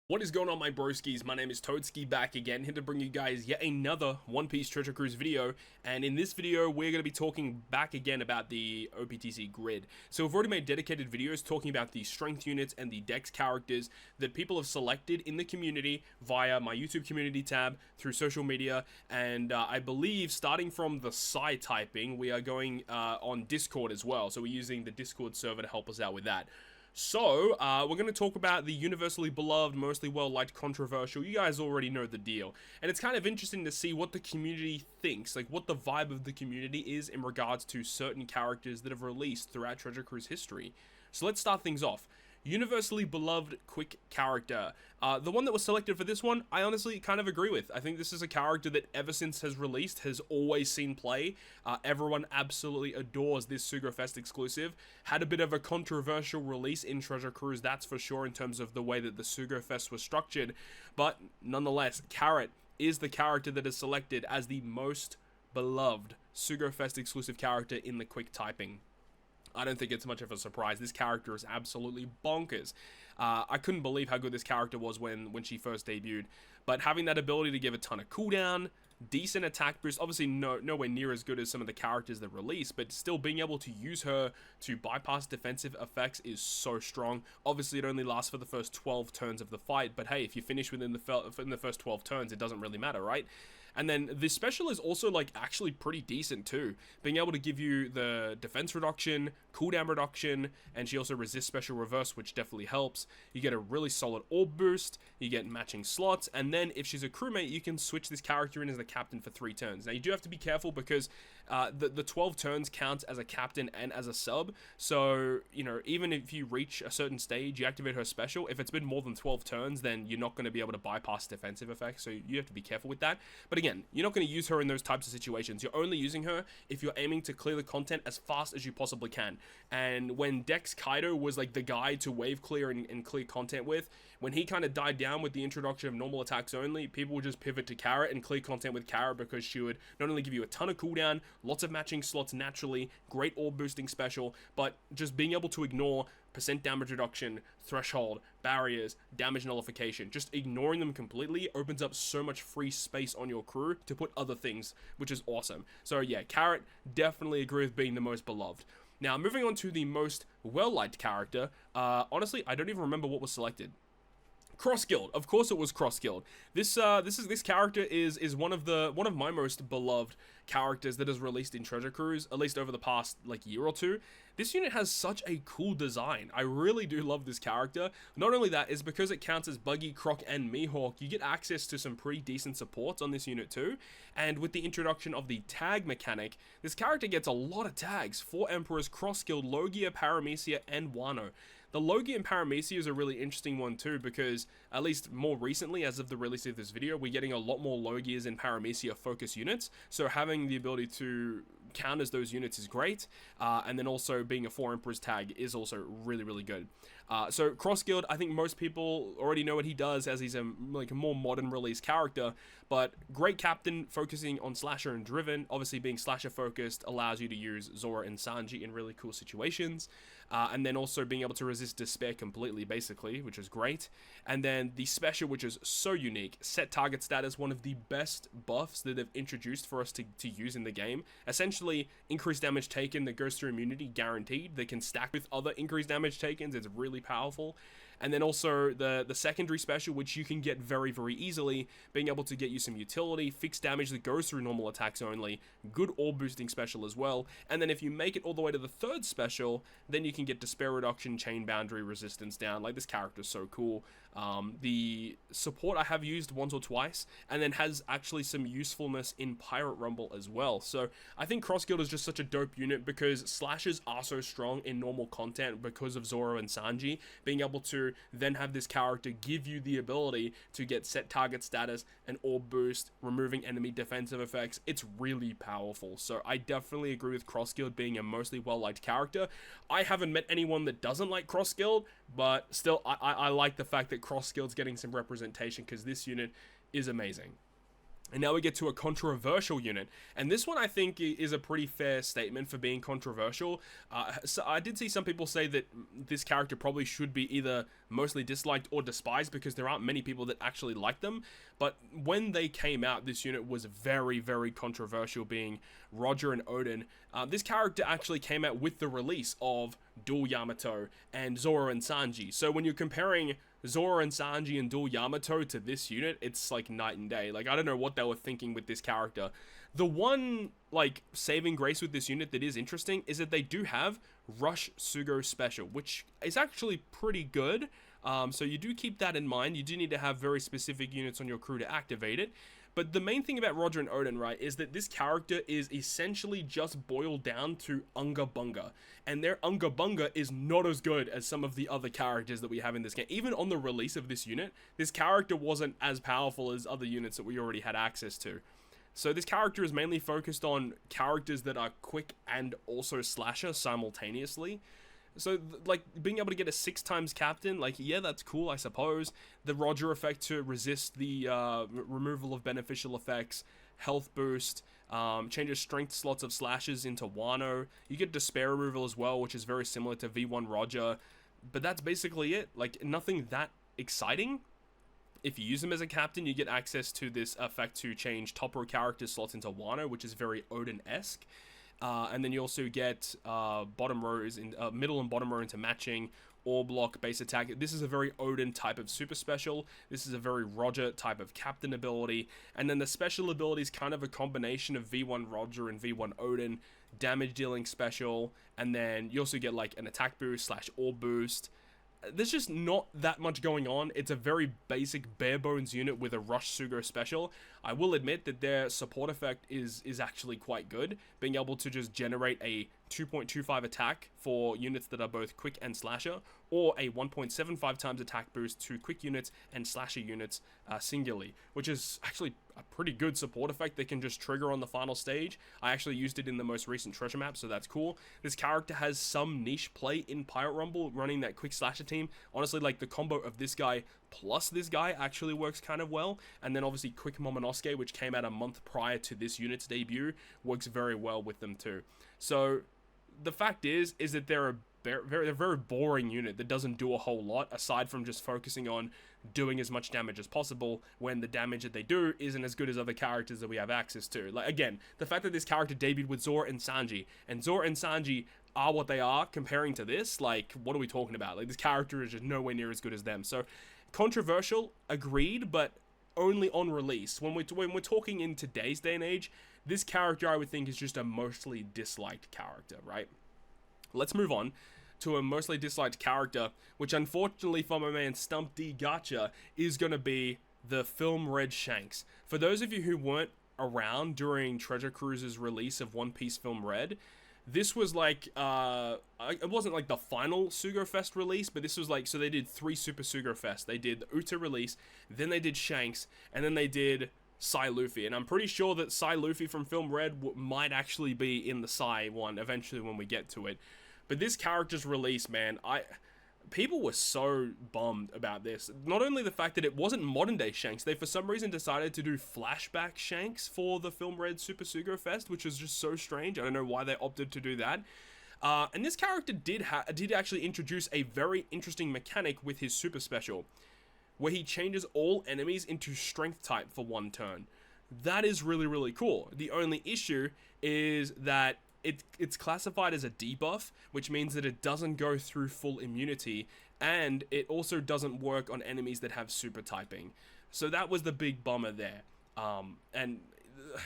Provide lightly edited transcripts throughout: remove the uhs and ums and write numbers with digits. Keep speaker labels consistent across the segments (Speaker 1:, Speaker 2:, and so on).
Speaker 1: What is going on, my broskiis? My name is Toadski, back again, here to bring you guys yet another One Piece Treasure Cruise video. And in this video, we're going to be talking back again about the OPTC grid. So we've already made dedicated videos talking about the strength units and the dex characters that people have selected in the community via my YouTube community tab, through social media, and I believe starting from the side typing, we are going on Discord as well. So we're using the Discord server to help us out with that. So, we're going to talk about the universally beloved, mostly well-liked, controversial. You guys already know the deal. And it's kind of interesting to see what the community thinks, like what the vibe of the community is in regards to certain characters that have released throughout Treasure Cruise history. So let's start things off. Universally beloved quick character. The one that was selected for this one, I honestly kind of agree with. I think this is a character that ever since has released has always seen play. Everyone absolutely adores this Sugofest exclusive. Had a bit of a controversial release in Treasure Cruise, that's for sure, in terms of the way that the Sugofest was structured. But nonetheless, Carrot is the character that is selected as the most beloved Sugofest exclusive character in the quick typing. I don't think it's much of a surprise. This character is absolutely bonkers. I couldn't believe how good this character was when she first debuted. But having that ability to give a ton of cooldown, decent attack boost, obviously nowhere near as good as some of the characters that release, but still being able to use her to bypass defensive effects is so strong. Obviously, it only lasts for the first 12 turns of the fight, but hey, if you finish within the first 12 turns, it doesn't really matter, right? And then the special is also like actually pretty decent too, being able to give you the defense reduction, cooldown reduction, and she also resists special reverse, which definitely helps. You get a really solid orb boost, you get matching slots, and then if she's a crewmate, you can switch this character in as the captain for 3 turns. Now you do have to be careful because the 12 turns counts as a captain and as a sub, so you know, even if you reach a certain stage, you activate her special. If it's been more than 12 turns, then you're not going to be able to bypass defensive effects, so you have to be careful with that. But again, you're not going to use her in those types of situations. You're only using her if you're aiming to clear the content as fast as you possibly can. And when Dex Kaido was like the guy to wave clear and clear content with, when he kind of died down with the introduction of normal attacks only, people would just pivot to Carrot and clear content with Carrot, because she would not only give you a ton of cooldown, lots of matching slots naturally, great orb boosting special, but just being able to ignore percent damage reduction, threshold, barriers, damage nullification. Just ignoring them completely opens up so much free space on your crew to put other things, which is awesome. So yeah, Carrot, definitely agree with being the most beloved. Now, moving on to the most well-liked character, honestly, I don't even remember what was selected. Cross Guild, of course it was Cross Guild. This character is one of my most beloved characters that is released in Treasure Cruise, at least over the past like year or two. This unit has such a cool design. I really do love this character. Not only that, is because it counts as Buggy, Croc, and Mihawk, you get access to some pretty decent supports on this unit too. And with the introduction of the tag mechanic, this character gets a lot of tags: 4 Emperors, Cross Guild, Logia, Paramecia, and Wano. The Logia and Paramecia is a really interesting one too, because at least more recently, as of the release of this video, we're getting a lot more Logias and Paramecia focus units, so having the ability to count as those units is great, and then also being a 4 Emperors tag is also really, really good. So Cross Guild, I think most people already know what he does, as he's a more modern release character, but great captain focusing on slasher and driven. Obviously being slasher focused allows you to use Zora and Sanji in really cool situations, and then also being able to resist despair completely, basically, which is great. And then the special, which is so unique, set target status, one of the best buffs that they've introduced for us to use in the game. Essentially increased damage taken that goes through immunity guaranteed, that can stack with other increased damage takens. It's really powerful. And then also the secondary special, which you can get very, very easily, being able to get you some utility, fixed damage that goes through normal attacks only, good orb boosting special as well. And then if you make it all the way to the 3rd special, then you can get despair reduction, chain boundary, resistance down. Like, this character is so cool. The support I have used once or twice, and then has actually some usefulness in Pirate Rumble as well. So I think Cross Guild is just such a dope unit, because slashers are so strong in normal content because of Zoro and Sanji. Being able to then have this character give you the ability to get set target status, and orb boost, removing enemy defensive effects, it's really powerful. So I definitely agree with Cross Guild being a mostly well-liked character. I haven't met anyone that doesn't like Cross Guild, but still I like the fact that Cross Guild's getting some representation, because this unit is amazing. And now we get to a controversial unit. And this one I think is a pretty fair statement for being controversial. So I did see some people say that this character probably should be either mostly disliked or despised because there aren't many people that actually like them. But when they came out, this unit was very, very controversial, being Roger and Odin. This character actually came out with the release of Dual Yamato and Zoro and Sanji. So when you're comparing Zoro and Sanji and Dual Yamato to this unit, it's like night and day. Like, I don't know what they were thinking with this character. The one, like, saving grace with this unit that is interesting is that they do have Rush Sugo Special, which is actually pretty good. So you do keep that in mind. You do need to have very specific units on your crew to activate it. But the main thing about Roger and Odin, right, is that this character is essentially just boiled down to Unga Bunga. And their Unga Bunga is not as good as some of the other characters that we have in this game. Even on the release of this unit, this character wasn't as powerful as other units that we already had access to. So this character is mainly focused on characters that are quick and also slasher simultaneously. So, like, being able to get a 6 times captain, like, yeah, that's cool, I suppose. The Roger effect to resist the removal of beneficial effects, health boost, changes strength slots of slashes into Wano. You get despair removal as well, which is very similar to V1 Roger. But that's basically it. Like, nothing that exciting. If you use him as a captain, you get access to this effect to change top row character slots into Wano, which is very Odin-esque. And then you also get bottom rows in middle and bottom row into matching, or block, base attack. This is a very Odin type of super special. This is a very Roger type of captain ability. And then the special ability is kind of a combination of V1 Roger and V1 Odin, damage dealing special. And then you also get like an attack boost / orb boost. There's just not that much going on. It's a very basic bare bones unit with a Rush Sugo special. I will admit that their support effect is actually quite good, being able to just generate a 2.25 attack for units that are both quick and slasher, or a 1.75 times attack boost to quick units and slasher units singularly, which is actually a pretty good support effect that can just trigger on the final stage. I actually used it in the most recent treasure map, so that's cool. This character has some niche play in Pirate Rumble, running that quick slasher team. Honestly, like, the combo of this guy plus this guy actually works kind of well. And then obviously Quick Momonosuke, which came out a month prior to this unit's debut, works very well with them too. So the fact is that they're a very boring unit that doesn't do a whole lot aside from just focusing on doing as much damage as possible, when the damage that they do isn't as good as other characters that we have access to. Like, again, the fact that this character debuted with Zoro and Sanji are what they are comparing to this, like, what are we talking about? Like, this character is just nowhere near as good as them. So controversial, agreed, but only on release. When we're talking in today's day and age, this character I would think is just a mostly disliked character, right? Let's move on to a mostly disliked character, which unfortunately for my man Stump D Gacha is going to be the Film Red Shanks. For those of you who weren't around during Treasure Cruise's release of One Piece Film Red, this was like, it wasn't like the final Sugo Fest release, but this was like, so they did 3 Super Sugo Fest. They did the Uta release, then they did Shanks, and then they did Psy Luffy. And I'm pretty sure that Psy Luffy from Film Red might actually be in the Psy one eventually when we get to it. But this character's release, man, people were so bummed about this. Not only the fact that it wasn't modern day Shanks, they for some reason decided to do flashback Shanks for the Film Red Super Sugo Fest, which was just so strange. I don't know why they opted to do that. And this character did actually introduce a very interesting mechanic with his super special, where he changes all enemies into strength type for 1 turn. That is really, really cool. The only issue is that it's classified as a debuff, which means that it doesn't go through full immunity, and it also doesn't work on enemies that have super typing. So that was the big bummer there. And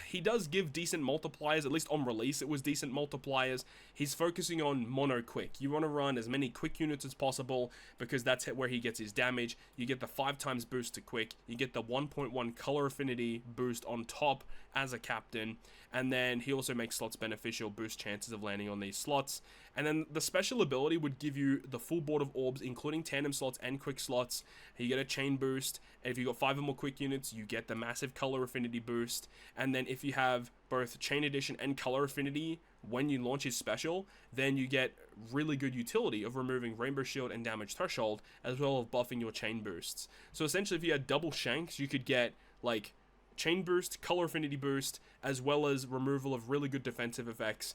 Speaker 1: he does give decent multipliers, at least on release it was decent multipliers. He's focusing on mono quick. You want to run as many quick units as possible because that's where he gets his damage. You get the 5 times boost to quick. You get the 1.1 color affinity boost on top as a captain. And then he also makes slots beneficial, boost chances of landing on these slots. And then the special ability would give you the full board of orbs, including tandem slots and quick slots. You get a chain boost. And if you got 5 or more quick units, you get the massive color affinity boost. And then if you have both chain addition and color affinity when you launch his special, then you get really good utility of removing Rainbow Shield and Damage Threshold, as well as buffing your chain boosts. So essentially, if you had double Shanks, you could get like chain boost, color affinity boost, as well as removal of really good defensive effects.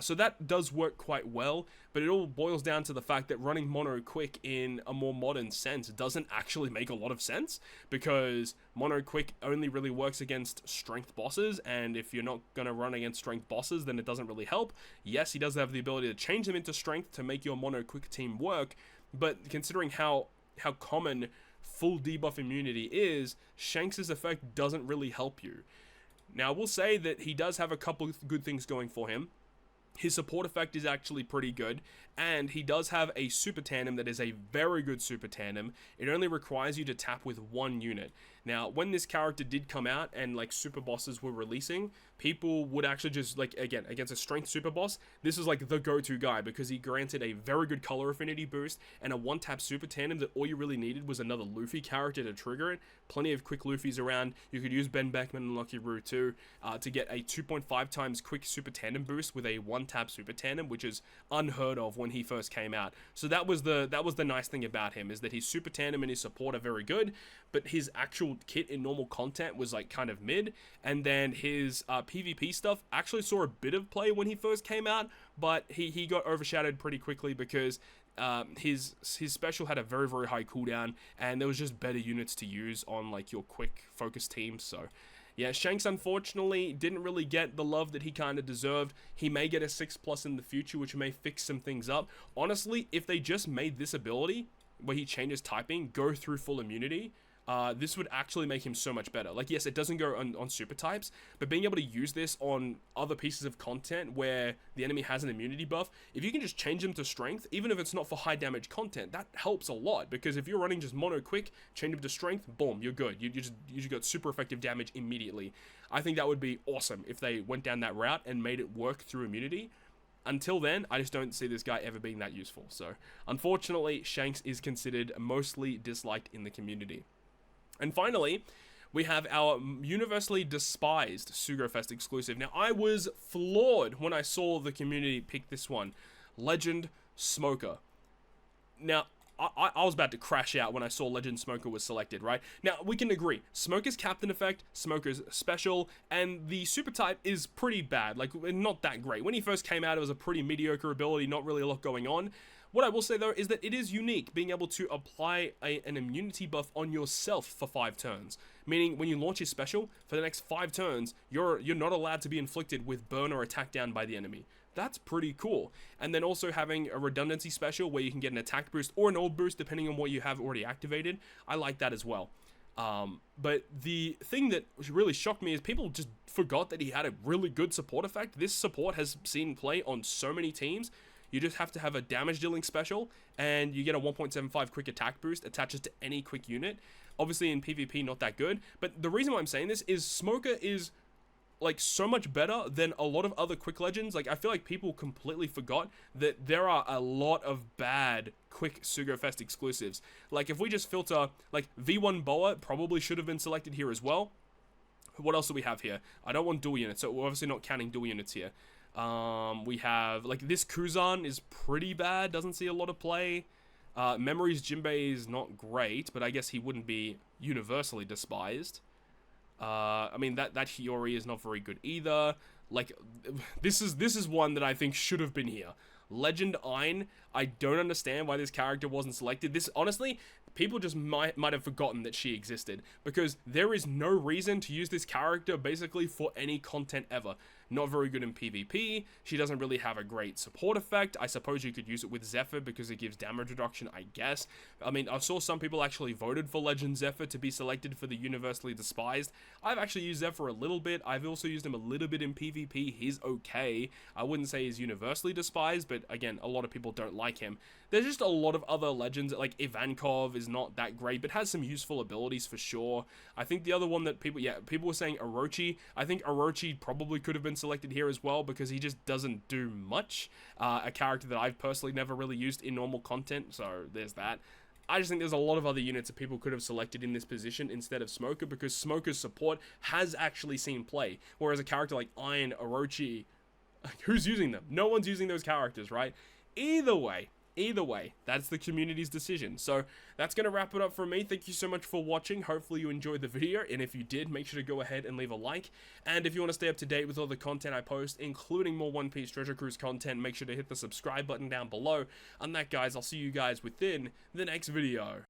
Speaker 1: So that does work quite well, but it all boils down to the fact that running mono quick in a more modern sense doesn't actually make a lot of sense, because mono quick only really works against strength bosses, and if you're not going to run against strength bosses, then it doesn't really help. Yes, he does have the ability to change them into strength to make your mono quick team work, but considering how common full debuff immunity is, Shanks' effect doesn't really help you. Now, I will say that he does have a couple of good things going for him. His support effect is actually pretty good, and he does have a super tandem that is a very good super tandem. It only requires you to tap with one unit. Now, when this character did come out and like super bosses were releasing, people would actually just, like, again, against a strength super boss, this is like the go-to guy, because he granted a very good color affinity boost and a one-tap super tandem that all you really needed was another Luffy character to trigger it. Plenty of quick Luffys around. You could use Ben Beckman and Lucky Roo too to get a 2.5 times quick super tandem boost with a one-tap super tandem, which is unheard of when he first came out. So that was the nice thing about him, is that his super tandem and his support are very good, but his actual kit in normal content was like kind of mid, and then his PvP stuff actually saw a bit of play when he first came out, but he got overshadowed pretty quickly because his special had a very, very high cooldown, and there was just better units to use on like your quick focus teams. So yeah, Shanks unfortunately didn't really get the love that he kind of deserved. He may get a 6+ in the future, which may fix some things up. Honestly, if they just made this ability where he changes typing go through full immunity, this would actually make him so much better. Like, yes, it doesn't go on super types, but being able to use this on other pieces of content where the enemy has an immunity buff, if you can just change them to strength, even if it's not for high damage content, that helps a lot, because if you're running just mono quick, change them to strength, boom, you're good. You just got super effective damage immediately. I think that would be awesome if they went down that route and made it work through immunity. Until then, I just don't see this guy ever being that useful. So, unfortunately, Shanks is considered mostly disliked in the community. And finally, we have our universally despised Sugofest exclusive. Now, I was floored when I saw the community pick this one. Legend Smoker. Now, I was about to crash out when I saw Legend Smoker was selected, right? Now, we can agree. Smoker's Captain Effect, Smoker's Special, and the Super type is pretty bad. Like, not that great. When he first came out, it was a pretty mediocre ability, not really a lot going on. What I will say, though, is that it is unique, being able to apply an immunity buff on yourself for 5 turns. Meaning, when you launch your special, for the next 5 turns, you're not allowed to be inflicted with burn or attack down by the enemy. That's pretty cool. And then also having a redundancy special where you can get an attack boost or an ult boost, depending on what you have already activated. I like that as well. But the thing that really shocked me is people just forgot that he had a really good support effect. This support has seen play on so many teams. You just have to have a damage dealing special, and you get a 1.75 quick attack boost, attaches to any quick unit. Obviously in PvP, not that good, but the reason why I'm saying this is Smoker is like so much better than a lot of other quick legends. Like, I feel like people completely forgot that there are a lot of bad quick Sugofest exclusives. Like, if we just filter, like, V1 Boa probably should have been selected here as well. What else do we have here? I don't want dual units, so we're obviously not counting dual units here. We have, like, this Kuzan is pretty bad, doesn't see a lot of play. Memories Jinbei is not great, but I guess he wouldn't be universally despised. I mean, that Hiyori is not very good either. Like, this is one that I think should have been here. Legend Ein, I don't understand why this character wasn't selected. This, honestly, people just might have forgotten that she existed, because there is no reason to use this character basically for any content ever. Not very good in PvP. She doesn't really have a great support effect. I suppose you could use it with Zephyr because it gives damage reduction, I guess. I mean, I saw some people actually voted for Legend Zephyr to be selected for the universally despised. I've actually used Zephyr a little bit. I've also used him a little bit in PvP. He's okay. I wouldn't say he's universally despised, but again, a lot of people don't like him. There's just a lot of other legends, like Ivankov is not that great, but has some useful abilities for sure. I think the other one that people were saying Orochi. I think Orochi probably could have been selected here as well, because he just doesn't do much. A character that I've personally never really used in normal content, so there's that. I just think there's a lot of other units that people could have selected in this position instead of Smoker, because Smoker's support has actually seen play, whereas a character like Iron, Orochi, who's using them? No one's using those characters, right? Either way, Either way, that's the community's decision. So that's going to wrap it up from me. Thank you so much for watching. Hopefully you enjoyed the video, and if you did, make sure to go ahead and leave a like. And if you want to stay up to date with all the content I post, including more One Piece Treasure Cruise content, make sure to hit the subscribe button down below. On that, guys, I'll see you guys within the next video.